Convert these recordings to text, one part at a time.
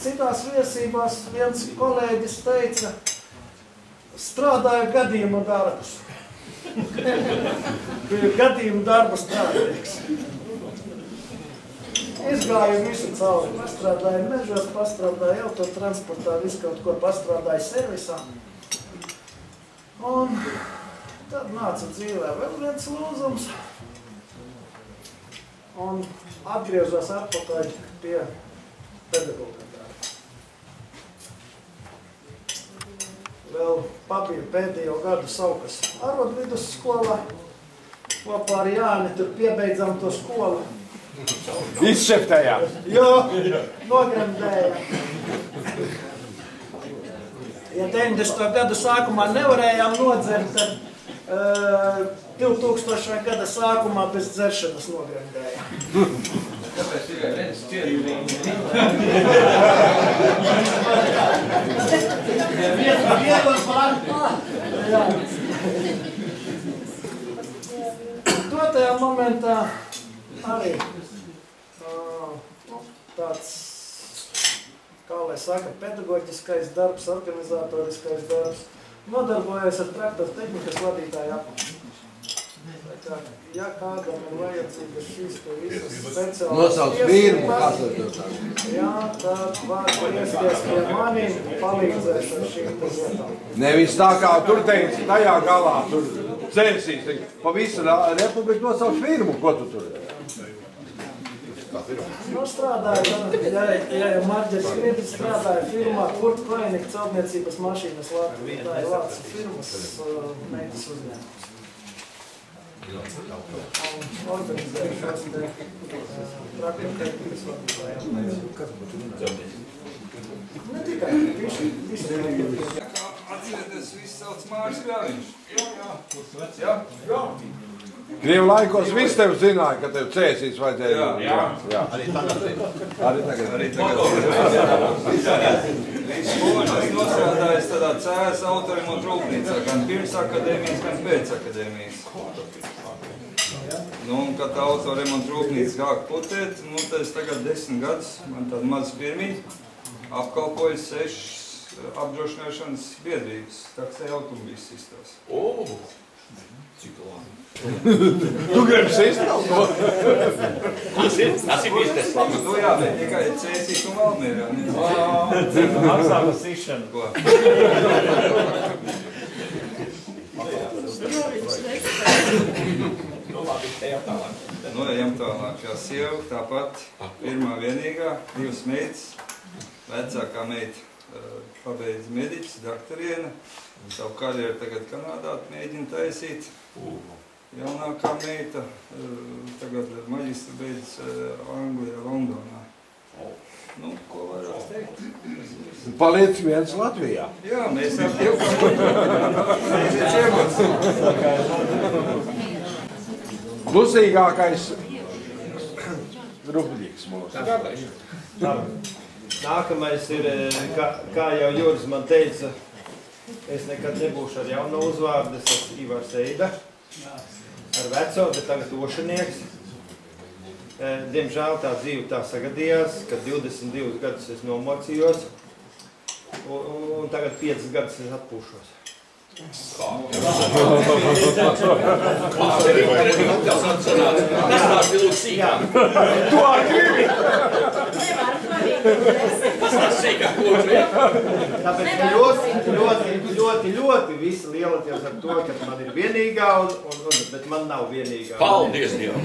citās viesībās viens kolēģis teica, strādāja gadījumu darbus. Bija gadījumu darbu strādnieks. Izgāju visu cauri, pastrādāju mežos, pastrādāju autotransportā, visu kaut ko pastrādāju servisā. Un tad nāca dzīvē vēl viens lūzums. Un atgriežos atpakaļ pie pedagoga darba. Vēl pabiju pēdējo gadu Saukas arodvidusskolā. Kopā ar Jāni tur piebeidzām to skolu. Izšeftējām? Jā, nogremdējām. Ja 90. gadu sākumā nevarējām nodzert, tad 2000. gada sākumā pēc dzeršanas nogremdējām. Tāpēc tikai viens cietums. Dotajā momentā arī tāds, kā lai saka, pedagoģiskais darbs, organizatoriskais darbs, nodarbojas ar traktoru tehnikas vadītāju apmaiņu. Ja kādam ir vajadzīgas šīs te visas speciālas nosauc firmu, kāds var to tā? Jā, tad var iesties pie mani, palīdzēšu ar šīm te lietām. Nevis tā kā tur teici, tajā galā tur censīs. Pa visu republiku nosauc firmu, ko tu tur? Nu, strādāju, ja jau Marģers Kriedis strādāja firmā Kurt Koenig celtniecības mašīnas Latvijā. Tā ir Vācu firmas meitas uzņēmums. Un organizēju šos te traktoru tehnikas vadītājiem. Ne tikai, visi traktori. Atcerieties, viss sauc Māris Grāviņš. Jā? Jā. Krievu laikos viss tev zināja, ka tev cēsīs vajadzēja. Jā. Arī tagad. Arī tagad. Līdz skolas nostrādājis tādā Cēras autoremontu rūpnīcā, gan pirms akadēmijas, gan pēc akadēmijas. Nu, un, kad autoremontu rūpnīca gāk putēt, nu, tad es tagad 10 gadus, man tāda maza firmiņa, apkalpoju 6 apdrošināšanas biedrības, taksēja automobīļu sistos. Cik labi. Tu gribi sistāt to? Tas ir biznes. Nu jā, bet tikai Cēsīs un Valmierā. Apsāka sišanu. Ko? Nu labi, ejam tālāk. Nu, ejam tālāk. Jā, sieva tāpat, pirmā vienīgā, 2 meitas. Vecākā meita pabeidz mediķis, doktoriene. Savu karjeru tagad Kanādā mēģina taisīt. Jaunākā meita tagad maģistra beidz Anglijā, Londonā. Nu, ko varētu teikt? Paliec viens Latvijā. Jā, mēs ar Klusīgākais rupļīgs mūsu. Nākamais ir, kā jau Juris man teica, es nekad nebūšu ar jauno uzvārdu, es esmu Ivars Eida, ar veco, bet tagad ošanieks. Diemžēl tā dzīve tā sagadījās, kad 22 gadus es nomocījos, un tagad 5 gadus es atpūšos. Tu gribi! Tāpēc ļoti visi lielāties ar to, ka man ir vienīgā, bet man nav vienīgā. Paldies Dievam!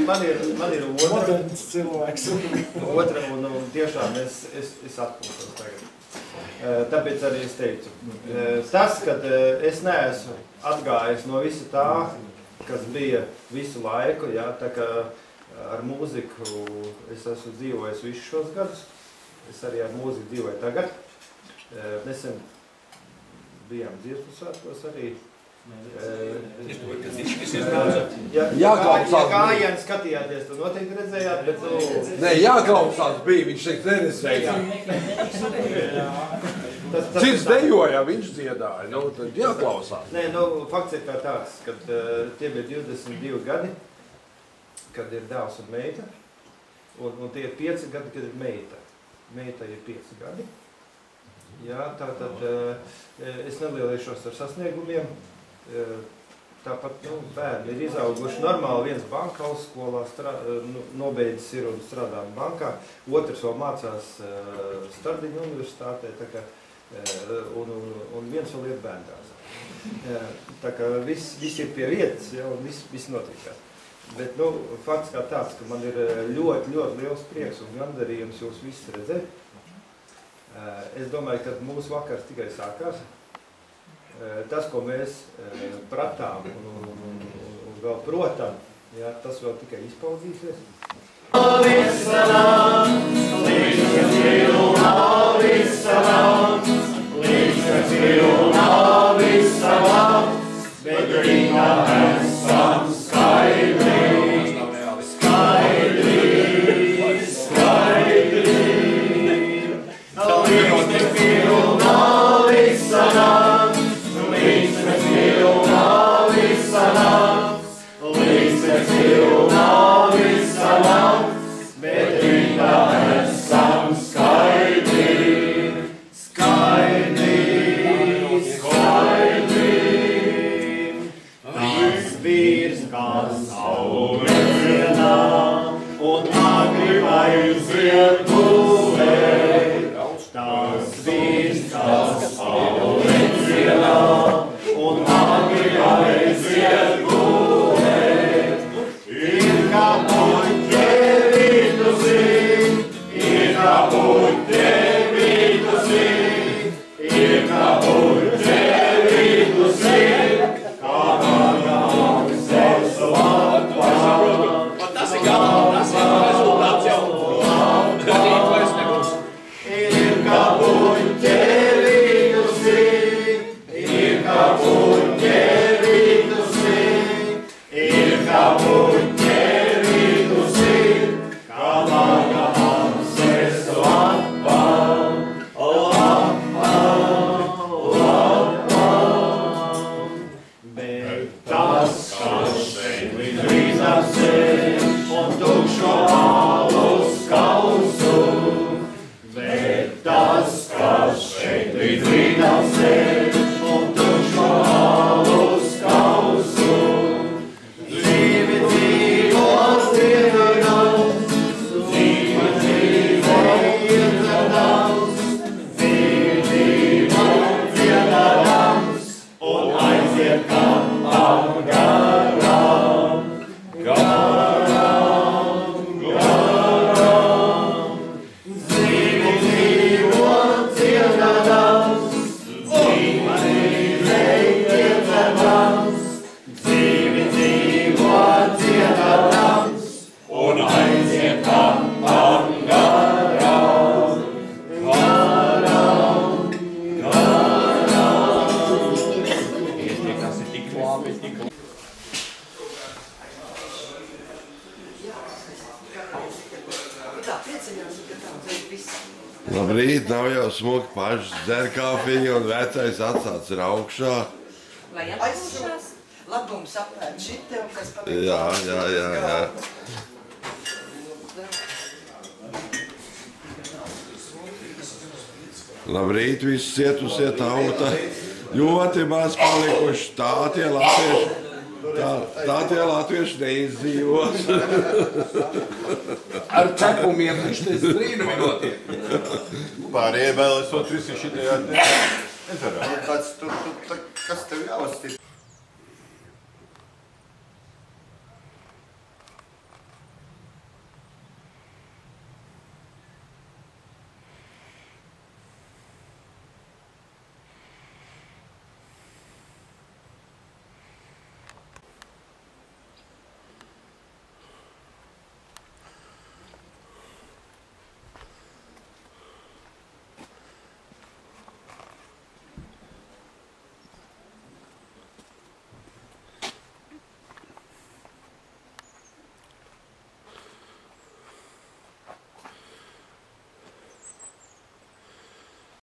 Man ir Moderns cilvēks. otra, un tiešām es atpūšos tagad. Tāpēc arī es teicu, tas, kad es neesmu atgājis no visa tā, kas bija visu laiku, jā, tā kā ar mūziku es esmu dzīvojis visus šos gadus, es arī ar mūziku dzīvoju tagad. Nesen bijām dziesmu svētkos arī. Ja gājienu skatījāties, tu noteikti redzējāt, bet tu... Nē, jāklausās bija, viņš šeit neredzēja. Cits dejoja, viņš dziedāja, nu, tad jāklausās. Nē, nu, fakts ir kā tāds, kad tie bija 22 gadi, kad ir dēls un meita, un tie ir 5 gadi, kad ir meita. Meita ir 5 gadi. Jā, tātad es nelielīšos ar sasniegumiem. Tāpat bērni ir izauguši normāli, viens banka ausskolā nobeidzis ir un strādā bankā, otrs vēl mācās Stardiņu universitātē, tā kā, un viens vēl iet bērndārzā. Tā kā viss ir pie vietas, ja, un viss notikās. Bet, fakts kā tāds, ka man ir ļoti, ļoti liels prieks un gandarījums jūs visus redzēt. Es domāju, ka mūsu vakars tikai sākās. Tas, ko mēs pratām un vēl protam, ja, tas vēl tikai izpaudīsies. Labrīt, nav jau smuki paši dzer kafiju un vecais atsācis ir augšā. Lai atpūšās, labums apvērt šite un kas paliek. Jā. Labrīt, visi cietusie tauta. Ļoti maz palikuši tā tie latvieši neizdzīvos. Ar cepumiem viņš te brīnumi notiek. Pārējie vēl esot visi šitajā ezerā. Kas tev jāuzstīd?